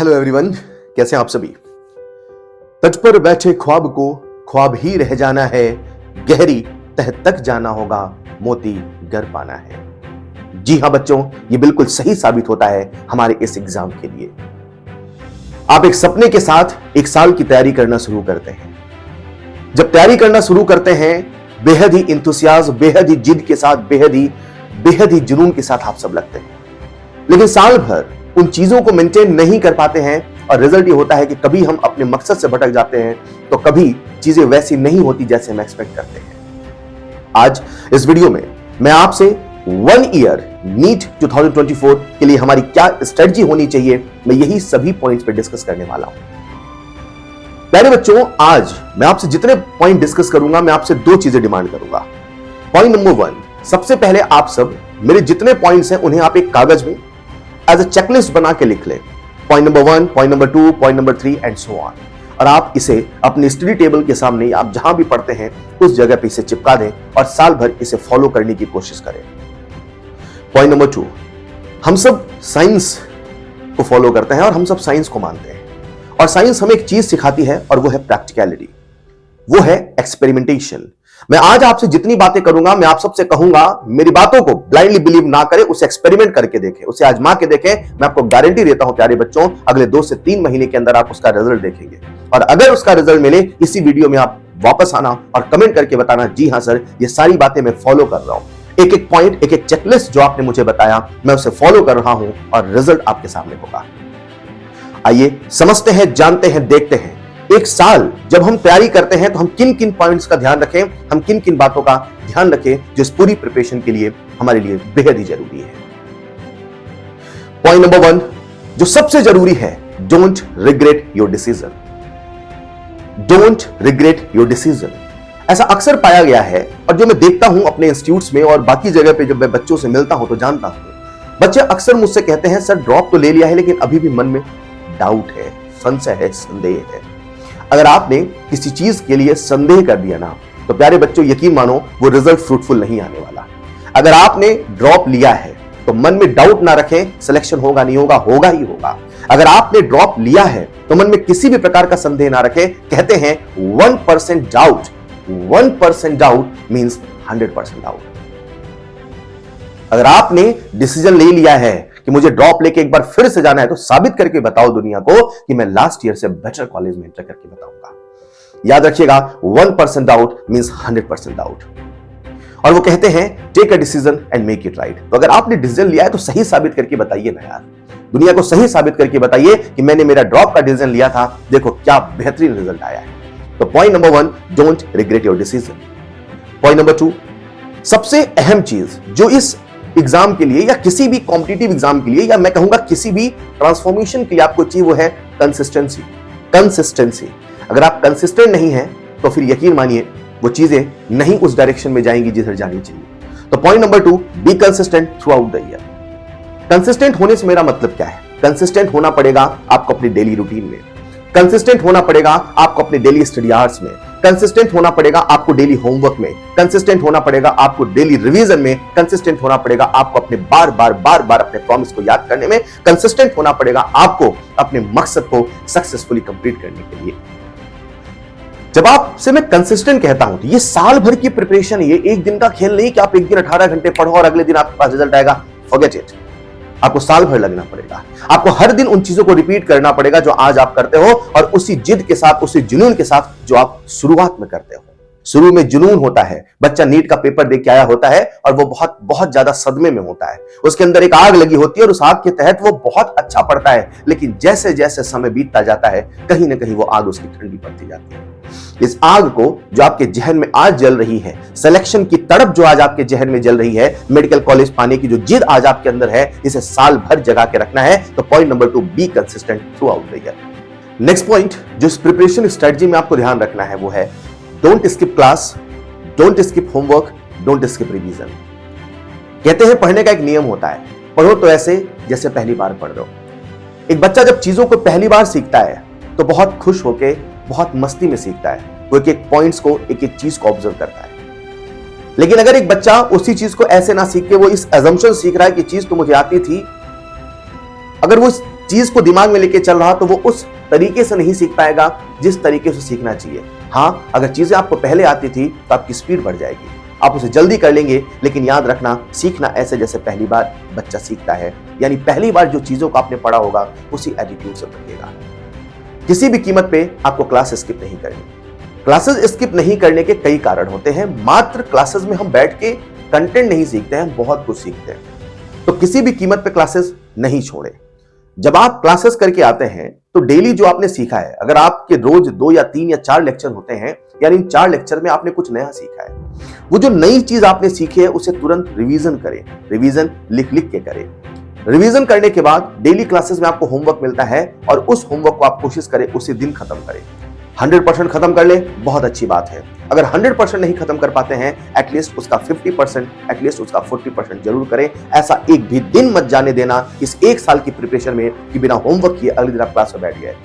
Hello everyone, कैसे हैं आप सभी। तट पर बैठे ख्वाब को ख्वाब ही रह जाना है, गहरी तह तक जाना होगा, मोती गर पाना है। जी हां बच्चों, ये बिल्कुल सही साबित होता है हमारे इस एग्जाम के लिए। आप एक सपने के साथ एक साल की तैयारी करना शुरू करते हैं। जब तैयारी करना शुरू करते हैं, बेहद ही इंतुसियाज्म, बेहद ही जिद के साथ, बेहद ही जुनून के साथ आप सब लगते हैं। लेकिन साल भर उन चीजों को मेंटेन नहीं कर पाते हैं और रिजल्ट ये होता है कि कभी हम अपने मकसद से भटक जाते हैं तो कभी चीजें वैसी नहीं होती जैसे हम एक्सपेक्ट करते हैं। आज इस वीडियो में मैं आपसे 1 ईयर नीट 2024 के लिए हमारी क्या स्ट्रेटजी होनी चाहिए, मैं यही सभी पॉइंट्स पे डिस्कस करने वाला हूं। प्यारे बच्चों, आज मैं आपसे जितने पॉइंट डिस्कस करूंगा, मैं आपसे 2 चीजें डिमांड करूंगा। पॉइंट नंबर 1, सबसे पहले आप सब मेरे जितने पॉइंट्स हैं उन्हें आप एक कागज में एज अ चेकलिस्ट बना के लिख लें। Point number 1, point number 2, point number 3 and so on. और आप इसे अपने स्टडी टेबल के सामने, आप जहां भी पढ़ते हैं उस जगह पे इसे चिपका दें और साल भर इसे फॉलो करने की कोशिश करें। पॉइंट नंबर 2, हम सब साइंस को फॉलो करते हैं और हम सब साइंस को मानते हैं, और साइंस हमें एक चीज सिखाती है और वो है प्रैक्टिकलिटी, वो है एक्सपेरिमेंटेशन। मैं आज आपसे जितनी बातें करूंगा, मैं आप सबसे कहूंगा मेरी बातों को ब्लाइंडली बिलीव ना करें, उसे एक्सपेरिमेंट करके देखें, उसे आजमा के देखें। मैं आपको गारंटी देता हूं प्यारे बच्चों, अगले 2 से 3 महीने के अंदर आप उसका रिजल्ट देखेंगे। और अगर उसका रिजल्ट मिले, इसी वीडियो में आप वापस आना और कमेंट करके बताना, जी हां सर, ये सारी बातें मैं फॉलो कर रहा हूं। एक एक पॉइंट, एक एक चेकलिस्ट जो आपने मुझे बताया, मैं उसे फॉलो कर रहा हूं और रिजल्ट आपके सामने होगा। आइए समझते हैं, जानते हैं, देखते हैं एक साल जब हम तैयारी करते हैं तो हम किन किन पॉइंट्स का ध्यान रखें, हम किन किन बातों का ध्यान रखें जो इस पूरी प्रिपरेशन के लिए हमारे लिए बेहद ही जरूरी है। पॉइंट नंबर 1 जो सबसे जरूरी है, don't regret your decision. Don't regret your decision. ऐसा अक्सर पाया गया है और जो मैं देखता हूं अपने इंस्टीट्यूट्स में और बाकी जगह पे जब मैं बच्चों से मिलता हूं तो जानता हूं, बच्चे अक्सर मुझसे कहते हैं सर ड्रॉप तो ले लिया है लेकिन अभी भी मन में डाउट है, संशय है, संदेह है। अगर आपने किसी चीज के लिए संदेह कर दिया ना, तो प्यारे बच्चों यकीन मानो वो रिजल्ट फ्रूटफुल नहीं आने वाला। अगर आपने ड्रॉप लिया है तो मन में डाउट ना रखें, सिलेक्शन होगा नहीं होगा, होगा ही होगा। अगर आपने ड्रॉप लिया है तो मन में किसी भी प्रकार का संदेह ना रखें। कहते हैं 1% डाउट, 1% डाउट मींस 100% डाउट। अगर आपने डिसीजन ले लिया है कि मुझे ड्रॉप लेके एक बार फिर से जाना है, तो साबित करके बताओ दुनिया को कि मैं लास्ट ईयर से बेटर कॉलेज में एंटर करके बताऊंगा। याद रखिएगा, 1% डाउट मींस 100% डाउट। और वो कहते हैं take a decision and make it right. तो अगर आपने डिसीजन लिया है तो सही साबित करके बताइए ना यार, दुनिया को सही साबित करके बताइए कि मैंने मेरा ड्रॉप का डिसीजन लिया था, देखो क्या बेहतरीन रिजल्ट आया है। तो point number 1, don't regret your decision. Point number 2, सबसे अहम चीज जो इस एग्जाम के लिए या किसी भी कॉम्पिटिटिव एग्जाम के लिए या मैं कहूंगा किसी भी ट्रांसफॉर्मेशन के लिए आपको चाहिए, वो है कंसिस्टेंसी। कंसिस्टेंसी। अगर आप कंसिस्टेंट नहीं हैं तो फिर यकीन मानिए वो चीजें नहीं उस डायरेक्शन में जाएंगी जिधर जानी चाहिए। तो point number 2, be consistent through out the year. Consistent होने से मेरा मतलब क्या है? कंसिस्टेंट होना पड़ेगा आपको अपनी डेली रूटीन में, कंसिस्टेंट होना पड़ेगा आपको अपने डेली स्टडी आवर्स में, कंसिस्टेंट होना पड़ेगा आपको डेली होमवर्क में, कंसिस्टेंट होना पड़ेगा आपको डेली रिवीजन में, कंसिस्टेंट होना पड़ेगा आपको अपने बार बार अपने प्रॉमिस को याद करने में, कंसिस्टेंट होना पड़ेगा आपको अपने मकसद को सक्सेसफुली कंप्लीट करने के लिए। जब आपसे मैं कंसिस्टेंट कहता हूं तो ये साल भर की प्रिपरेशन, ये एक दिन का खेल नहीं कि आप एक दिन 18 घंटे पढ़ो और अगले दिन आपके पास रिजल्ट आएगा। Forget it. आपको साल भर लगना पड़ेगा, आपको हर दिन उन चीजों को रिपीट करना पड़ेगा जो आज आप करते हो, और उसी जिद के साथ, उसी जुनून के साथ जो आप शुरुआत में करते हो। शुरू में जुनून होता है, बच्चा नीट का पेपर देख के आया होता है और वो बहुत ज्यादा सदमे में होता है, उसके अंदर एक आग लगी होती है और उस आग के तहत वो बहुत अच्छा पढ़ता है, लेकिन जैसे जैसे समय बीतता जाता है कहीं ना कहीं वो आग उसकी ठंडी पड़ती जाती है। इस आग को जो आपके जहन में आज जल रही है, सिलेक्शन की तड़प जो आज आपके जहन में जल रही है, मेडिकल कॉलेज पाने की जो जिद आज आपके अंदर है, इसे साल भर जगा के रखना है। तो point number 2, be consistent through out the year. Next point जो इस प्रिपरेशन स्ट्रेटजी में आपको ध्यान रखना है वो है don't skip class, don't skip homework, don't skip revision. कहते हैं पढ़ने का एक नियम होता है, पढ़ो तो ऐसे जैसे पहली बार पढ़ रहे हो। एक बच्चा जब चीजों को पहली बार सीखता है तो बहुत खुश होके, बहुत मस्ती में सीखता है, वो एक एक पॉइंट्स को, एक एक चीज को ऑब्जर्व करता है। लेकिन अगर एक बच्चा उसी चीज को ऐसे ना सीख के वो इस अजम्पशन सीख रहा है कि चीज तो मुझे आती थी, अगर वो इस चीज को दिमाग में लेके चल रहा तो वो उस तरीके से नहीं सीख पाएगा जिस तरीके से सीखना चाहिए। हाँ, अगर चीजें आपको पहले आती थी तो आपकी स्पीड बढ़ जाएगी, आप उसे जल्दी कर लेंगे। लेकिन याद रखना, सीखना ऐसे जैसे पहली बार बच्चा सीखता है, यानी पहली बार जो चीजों को आपने पढ़ा होगा उसी एटीट्यूड से पढ़िएगा। किसी भी कीमत पे आपको क्लास स्किप नहीं करनी। क्लासेस स्किप नहीं करने के कई कारण होते हैं। मात्र क्लासेस में हम बैठ के कंटेंट नहीं सीखते हैं, बहुत कुछ सीखते हैं। तो किसी भी कीमत पे क्लासेस नहीं छोड़े। जब आप क्लासेस करके आते हैं तो डेली जो आपने सीखा है, अगर आपके रोज 2 या 3 या 4 लेक्चर होते हैं, यानी इन 4 लेक्चर में आपने कुछ नया सीखा है, वो जो नई चीज आपने सीखी है उसे तुरंत रिवीजन करें। रिवीजन लिख लिख के करें। रिवीजन करने के बाद डेली क्लासेस में आपको होमवर्क मिलता है और उस होमवर्क को आप कोशिश करें उसी दिन खत्म करें। 100% खत्म कर ले, बहुत अच्छी बात है। अगर 100% नहीं खत्म कर पाते हैं, एटलीस्ट उसका 50%, एटलीस्ट उसका 40% जरूर करें। ऐसा एक भी दिन मत जाने देना इस 1 साल की प्रिपरेशन में कि बिना होमवर्क किए अगले दिन आप क्लास में बैठ गए।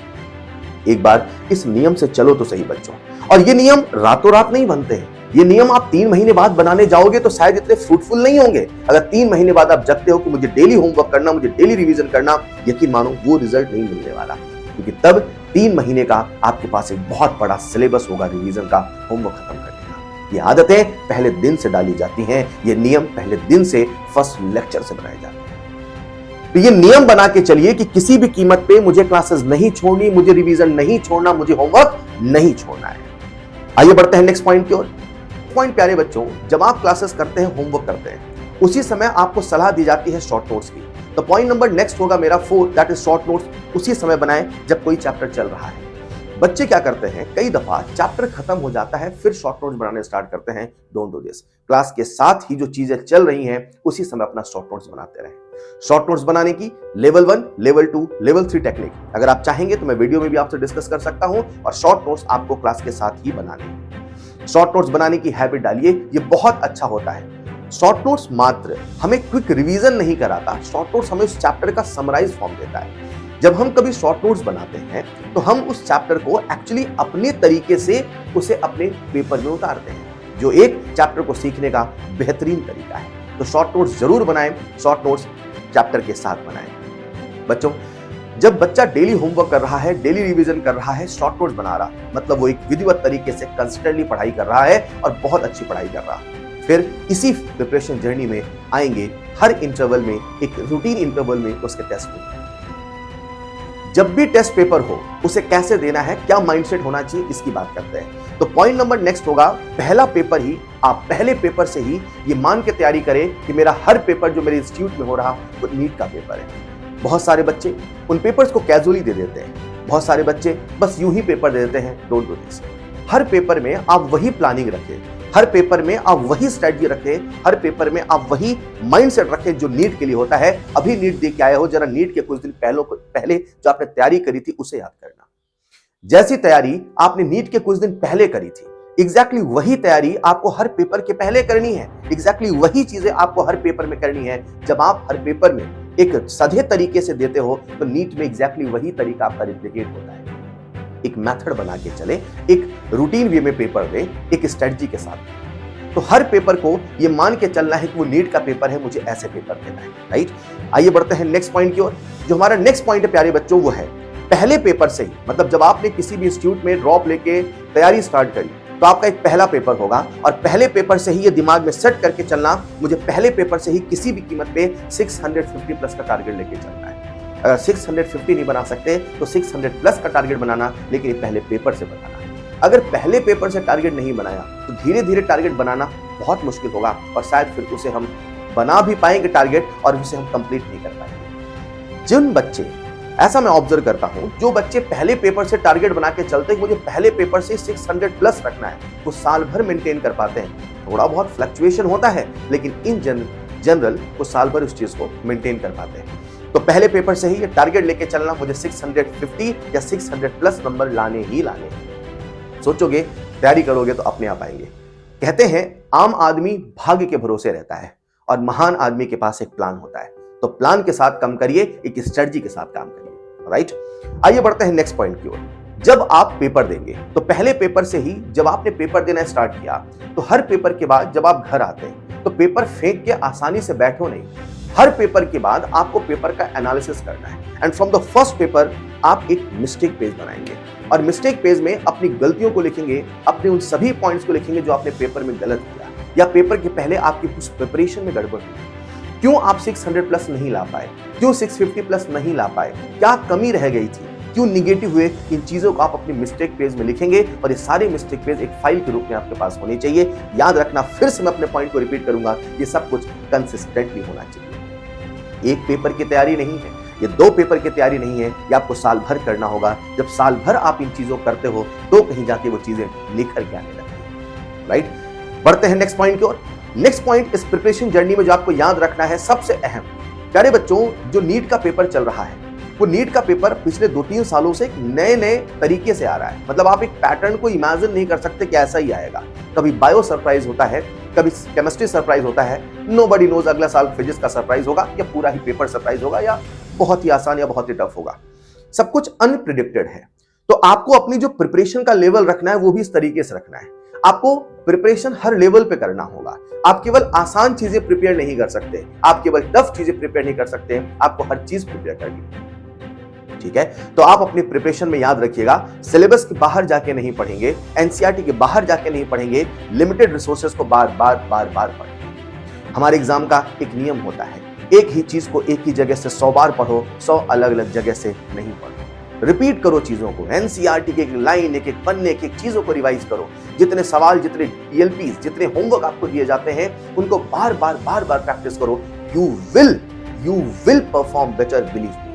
एक बार इस नियम से चलो तो सही बच्चों। और ये नियम रातों रात नहीं बनते हैं। ये नियम आप 3 महीने बाद बनाने जाओगे तो शायद इतने फ्रूटफुल नहीं होंगे। अगर 3 महीने बाद आप जगते हो कि मुझे डेली होमवर्क करना, मुझे डेली रिवीजन करना, यकीन मानो वो रिजल्ट नहीं मिलने वाला, क्योंकि तब 3 महीने का आपके पास एक बहुत बड़ा सिलेबस होगा रिवीजन का, होमवर्क खत्म करने का। ये आदतें पहले दिन से डाली जाती हैं, ये नियम पहले दिन से, फर्स्ट लेक्चर से बनाए जाते हैं। तो ये नियम बना के चलिए कि किसी भी कीमत पे मुझे क्लासेस नहीं छोड़नी, मुझे रिवीजन नहीं छोड़ना, मुझे होमवर्क नहीं छोड़ना है। आइए बढ़ते हैं नेक्स्ट पॉइंट की ओर। पॉइंट प्यारे बच्चों, जब आप क्लासेस करते हैं, होमवर्क करते हैं, उसी समय आपको सलाह दी जाती है शॉर्ट नोट्स की। तो पॉइंट नंबर नेक्स्ट होगा मेरा 4, दैट इज शॉर्ट नोट्स उसी समय बनाएं जब कोई चैप्टर चल रहा है। बच्चे क्या करते हैं, कई दफा चैप्टर खत्म हो जाता है फिर शॉर्ट नोट्स बनाने स्टार्ट करते हैं। Don't do this. क्लास के साथ ही जो चीजें चल रही हैं उसी समय अपना शॉर्ट नोट्स बनाते रहें। शॉर्ट नोट्स बनाने की लेवल 1, लेवल 2, लेवल 3 टेक्निक अगर आप चाहेंगे तो मैं वीडियो में भी आपसे डिस्कस कर सकता हूं, और शॉर्ट नोट्स आपको क्लास के साथ ही बनाने हैं। शॉर्ट नोट्स बनाने की हैबिट डालिए, ये बहुत अच्छा होता है। शॉर्ट नोट्स मात्र हमें क्विक रिवीजन नहीं कराता, शॉर्ट नोट्स हमें उस चैप्टर का समराइज फॉर्म देता है। जब हम कभी शॉर्ट नोट्स बनाते हैं तो हम उस चैप्टर को एक्चुअली अपने तरीके से उसे अपने पेपर में उतारते हैं, जो एक चैप्टर को सीखने का बेहतरीन तरीका है। तो शॉर्ट नोट्स जरूर बनाएं, शॉर्ट नोट्स चैप्टर के साथ बनाएं। बच्चों, जब बच्चा डेली होमवर्क कर रहा है, डेली रिवीजन कर रहा है, शॉर्ट नोट्स बना रहा, मतलब वो एक विधिवत तरीके से कंसिस्टेंटली पढ़ाई कर रहा है और बहुत अच्छी पढ़ाई कर रहा है। फिर इसी प्रिपरेशन जर्नी में आएंगे हर इंटरवल में, एक रूटीन इंटरवल में उसके टेस्ट होते हैं। जब भी टेस्ट पेपर हो उसे कैसे देना है, क्या माइंडसेट होना चाहिए, इसकी बात करते हैं। तो पॉइंट नंबर नेक्स्ट होगा, पहला पेपर ही आप पहले पेपर से ही ये मान के तैयारी करें कि मेरा हर पेपर जो मेरे इंस्टीट्यूट में हो रहा वो नीट का पेपर है। बहुत सारे बच्चे उन पेपर्स को कैजुअली दे देते हैं, बहुत सारे बच्चे बस यूं ही पेपर दे देते हैं। Don't do this. Her paper में आप वही प्लानिंग रखें, हर पेपर में आप वही स्ट्रेटजी रखें, हर पेपर में आप वही माइंडसेट रखें जो नीट के लिए होता है। अभी नीट दे के आए हो, जरा नीट के कुछ दिन पहले जो आपने तैयारी करी थी उसे याद करना। जैसी तैयारी आपने नीट के कुछ दिन पहले करी थी, एग्जैक्टली वही तैयारी आपको हर पेपर के पहले करनी है। एग्जैक्टली वही चीजें आपको हर पेपर में करनी है। जब आप हर पेपर में एक सधे तरीके से देते हो तो नीट में एग्जैक्टली वही तरीका आपका रिप्लिकेट होता है। एक मेथड बना के चले, एक रूटीन वे में पेपर दे, एक स्ट्रेटजी के साथ। तो हर पेपर को ये मान के चलना है कि वो नीट का पेपर है, मुझे ऐसे पेपर देना है, राइट। आइए बढ़ते हैं नेक्स्ट पॉइंट की ओर। जो हमारा नेक्स्ट पॉइंट है प्यारे बच्चों, वो है पहले पेपर से ही, मतलब जब आपने किसी भी इंस्टीट्यूट में ड्रॉप लेके तैयारी स्टार्ट करी तो आपका एक पहला पेपर होगा, और पहले पेपर से ही ये दिमाग में सेट करके चलना, मुझे पहले पेपर से ही किसी भी कीमत पे 650 प्लस का टारगेट लेके चलना है। अगर 650 नहीं बना सकते तो 600 प्लस का टारगेट बनाना, लेकिन पहले पेपर से बनाना। अगर पहले पेपर से टारगेट नहीं बनाया तो धीरे धीरे टारगेट बनाना बहुत मुश्किल होगा, और शायद फिर उसे हम बना भी पाएंगे टारगेट और उसे हम कंप्लीट नहीं कर पाएंगे। जिन बच्चे, ऐसा मैं ऑब्जर्व करता हूं, जो बच्चे पहले पेपर से टारगेट बना के चलते हैं मुझे पहले पेपर से 600 प्लस रखना है, वो साल भर मेंटेन कर पाते हैं। थोड़ा बहुत फ्लक्चुएशन होता है, लेकिन इन जनरल वो साल भर उस चीज को मेंटेन कर पाते हैं। तो पहले पेपर से ही ये टारगेट लेके चलना, मुझे 650 या 600 प्लस नंबर लाने ही लाने। सोचोगे, तैयारी करोगे तो अपने आप आएंगे। कहते हैं आम आदमी भाग्य के भरोसे रहता है और महान आदमी के पास एक प्लान होता है। तो प्लान के साथ काम करिए, एक स्ट्रेटजी के साथ काम करिए, राइट। आइए बढ़ते हैं नेक्स्ट पॉइंट की ओर। जब आप पेपर देंगे तो पहले पेपर से ही जब आपने पेपर देना स्टार्ट किया तो हर पेपर के बाद जब आप घर आते हैं तो पेपर फेंक के आसानी से बैठो नहीं। हर पेपर के बाद आपको पेपर का एनालिसिस करना है and from the first paper आप एक मिस्टेक पेज बनाएंगे और मिस्टेक पेज में अपनी गलतियों को लिखेंगे, अपने उन सभी पॉइंट्स को लिखेंगे जो आपने पेपर में गलत किया या पेपर के पहले आपकी कुछ प्रिपरेशन में गड़बड़ हुई। क्यों आप 600 प्लस नहीं ला पाए, क्यों 650 प्लस नहीं ला पाए, क्या कमी रह गई थी, क्यों निगेटिव हुए, इन चीजों को आप अपनी मिस्टेक पेज में लिखेंगे और ये सारे मिस्टेक पेज एक फाइल के रूप में आपके पास होने चाहिए। याद रखना, फिर से मैं अपने पॉइंट को रिपीट करूंगा, ये सब कुछ कंसिस्टेंटली होना चाहिए। एक पेपर की तैयारी नहीं है, ये 2 पेपर की तैयारी नहीं है, ये आपको साल भर करना होगा। जब साल भर आप इन चीजों करते हो तो कहीं जाके वो चीजें निखर के आने लगती है, राइट। बढ़ते हैं नेक्स्ट पॉइंट की ओर। नेक्स्ट पॉइंट, इस प्रिपरेशन जर्नी में जो आपको याद रखना है सबसे अहम, प्यारे बच्चों, जो नीट का पेपर चल रहा है वो नीट का पेपर पिछले 2-3 सालों से एक नए तरीके से आ रहा है। मतलब आप एक पैटर्न को इमेजिन नहीं कर सकते कि ऐसा ही आएगा। कभी बायो सरप्राइज होता है, कभी केमिस्ट्री सरप्राइज होता है, नोबडी नोज अगला साल फिजिक्स का सरप्राइज होगा या पूरा ही पेपर सरप्राइज होगा या बहुत ही आसान या बहुत ही टफ होगा। सब कुछ अनप्रिडिक्टेड है। तो आपको अपनी जो प्रिपरेशन का लेवल रखना है वो भी इस तरीके से रखना है। आपको प्रिपरेशन हर लेवल पे करना होगा। आप केवल आसान चीजें प्रिपेयर नहीं कर सकते, आप केवल टफ चीजें प्रिपेयर नहीं कर सकते, आपको हर चीज प्रिपेयर करनी है, ठीक है। तो आप अपनी प्रिपरेशन में याद रखिएगा, सिलेबस के बाहर जाके नहीं पढ़ेंगे, एनसीईआरटी के बाहर जाके नहीं पढ़ेंगे, लिमिटेड रिसोर्सेज को बार बार पढ़ेंगे। हमारे एग्जाम का एक नियम होता है, एक ही चीज को एक ही जगह से 100 बार पढ़ो, 100 अलग अलग जगह से नहीं पढ़ो। रिपीट करो चीजों को, एनसीईआरटी के एक लाइन, एक एक पन्ने, एक एक चीजों को रिवाइज करो। जितने सवाल, जितने टीएलपीस, जितने होमवर्क आपको दिए जाते हैं उनको बार बार प्रैक्टिस करो। You will perform better, believe me.